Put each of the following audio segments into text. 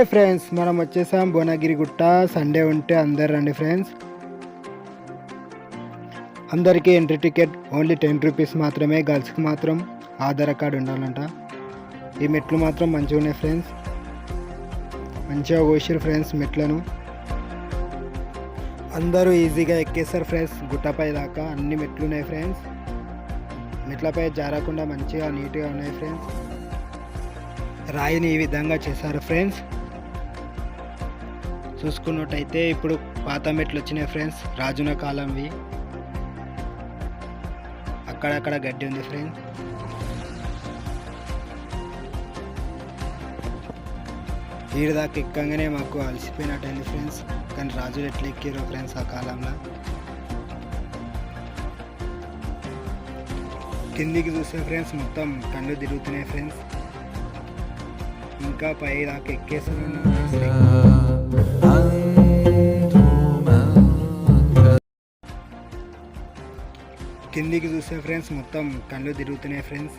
Hi friends, మనం వచ్చేసాం భువనగిరి గుట్ట. సండే ఉంటే అందరు రండి ఫ్రెండ్స్. అందరికీ ఎంట్రీ టికెట్ ఓన్లీ 10 రూపీస్ మాత్రమే. గర్ల్స్కి మాత్రం ఆధార్ కార్డు ఉండాలంట. ఈ మెట్లు మాత్రం మంచిగా ఉన్నాయి ఫ్రెండ్స్, మంచిగా కోసారు ఫ్రెండ్స్ మెట్లను. అందరూ ఈజీగా ఎక్కేస్తారు ఫ్రెండ్స్. గుట్టపై దాకా అన్ని మెట్లు ఉన్నాయి ఫ్రెండ్స్. మెట్లపై జారకుండా మంచిగా నీట్గా ఉన్నాయి ఫ్రెండ్స్. రాయిని ఈ విధంగా చేశారు ఫ్రెండ్స్. చూసుకున్నట్టయితే ఇప్పుడు పాత మెట్లు వచ్చినాయి ఫ్రెండ్స్, రాజున కాలంవి. అక్కడక్కడ గడ్డి ఉంది ఫ్రెండ్స్. ఈడ దాకా ఎక్కగానే మాకు అలసిపోయినట్టయింది ఫ్రెండ్స్. కానీ రాజులు ఎట్లా ఎక్కిరో ఫ్రెండ్స్ ఆ కాలంలో. కిందికి చూస్తే ఫ్రెండ్స్ మొత్తం కళ్ళు తిరుగుతున్నాయి ఫ్రెండ్స్. ఇంకా పై దాకా ఎక్కేసాను. కిందికి చూస్తే ఫ్రెండ్స్ మొత్తం కళ్ళు తిరుగుతున్నాయి ఫ్రెండ్స్.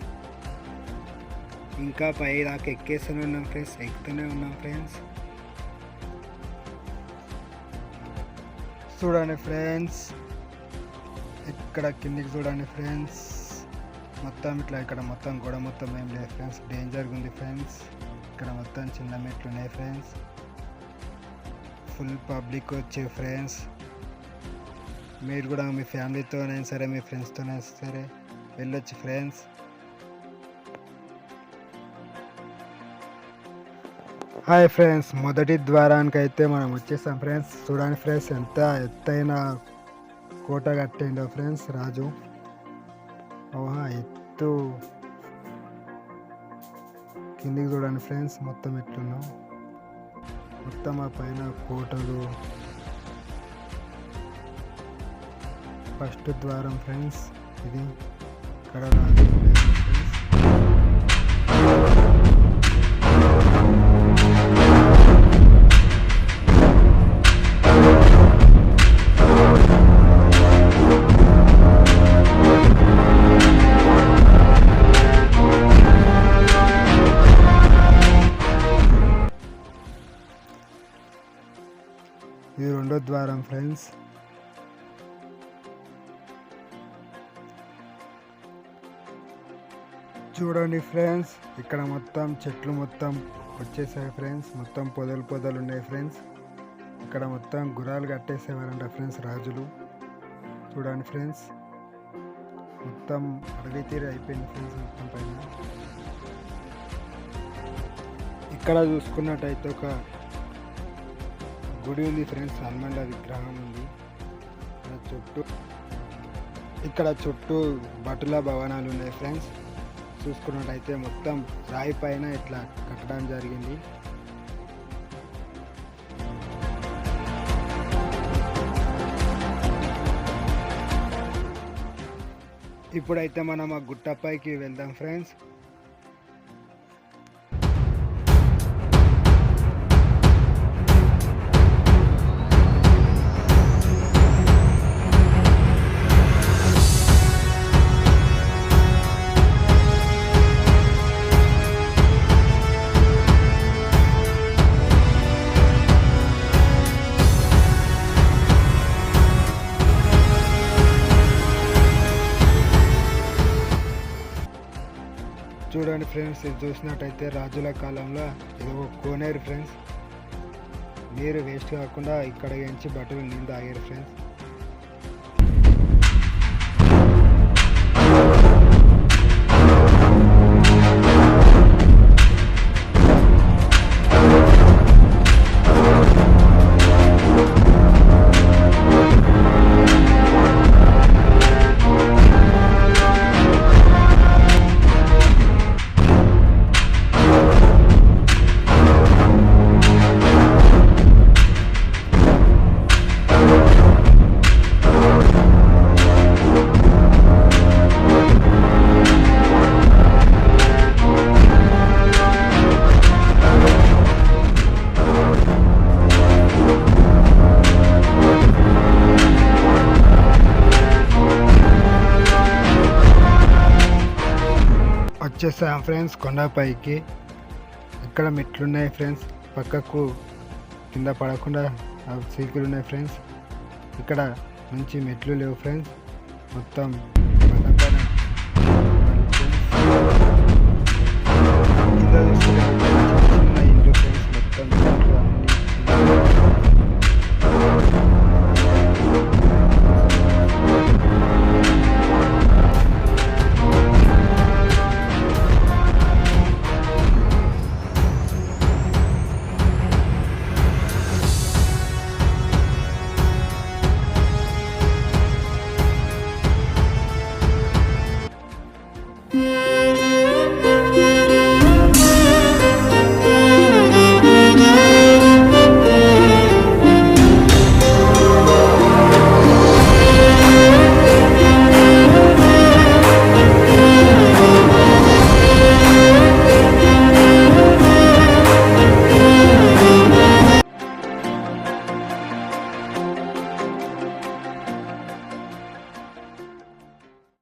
ఇంకా పై దాకా ఎక్కేస్తూనే ఉన్నాం ఫ్రెండ్స్, ఎక్కుతూనే ఉన్నాం ఫ్రెండ్స్. చూడండి ఫ్రెండ్స్, ఇక్కడ కిందికి చూడండి ఫ్రెండ్స్. మొత్తం ఇట్లా ఇక్కడ మొత్తం గోడ మొత్తం ఏం లేదు ఫ్రెండ్స్, డేంజర్గా ఉంది ఫ్రెండ్స్. ఇక్కడ మొత్తం చిన్న మెట్లు ఉన్నాయి ఫ్రెండ్స్. ఫుల్ పబ్లిక్ వచ్చే ఫ్రెండ్స్. మీరు కూడా మీ ఫ్యామిలీతోనైనా సరే మీ ఫ్రెండ్స్తోనైనా సరే వెళ్ళొచ్చు ఫ్రెండ్స్. హాయ్ ఫ్రెండ్స్, మొదటి ద్వారానికి అయితే మనం వచ్చేసాం ఫ్రెండ్స్. చూడండి ఫ్రెండ్స్, ఎంత ఎత్తైన కోట కట్టిండో ఫ్రెండ్స్ రాజు. ఎత్తు కిందికి చూడండి ఫ్రెండ్స్, మొత్తం ఎట్లున్నాం. మొత్తం ఆ పైన కోటలు. ఫస్ట్ ద్వారం ఫ్రెండ్స్ ఇది. ఇక్కడ రాజు ఫ్రెండ్స్. ఇది రెండో ద్వారం ఫ్రెండ్స్. చూడండి ఫ్రెండ్స్, ఇక్కడ మొత్తం చెట్లు మొత్తం వచ్చేసాయి ఫ్రెండ్స్. మొత్తం పొదలు ఉన్నాయి ఫ్రెండ్స్. ఇక్కడ మొత్తం గుర్రాలు కట్టేసేవారంట ఫ్రెండ్స్ రాజులు. చూడండి ఫ్రెండ్స్, మొత్తం అడవి తీరు అయిపోయింది ఫ్రెండ్స్ మొత్తం పైన. ఇక్కడ చూసుకున్నట్టయితే ఒక గుడి ఉంది ఫ్రెండ్స్, హనుమంతుల విగ్రహం ఉంది. ఇక్కడ చుట్టూ భటుల భవనాలు ఉన్నాయి ఫ్రెండ్స్. చూసుకున్నట్టయితే మొత్తం రాయి పైన ఇట్లా కట్టడం జరిగింది. ఇప్పుడైతే మనం ఆ గుట్టపైకి వెళ్దాం ఫ్రెండ్స్. చూడండి ఫ్రెండ్స్, ఇది చూసినట్టయితే రాజుల కాలంలో ఇది ఒక కోనేరు ఫ్రెండ్స్. నీరు వేస్ట్ కాకుండా ఇక్కడ నుంచి బట్టలు నీళ్ళు తాగారు ఫ్రెండ్స్. వచ్చేసాం ఫ్రెండ్స్ కొండపైకి. ఇక్కడ మెట్లున్నాయి ఫ్రెండ్స్. పక్కకు కింద పడకుండా ఆ సీకులు ఉన్నాయి ఫ్రెండ్స్. ఇక్కడ మంచి మెట్లు లేవు ఫ్రెండ్స్. మొత్తం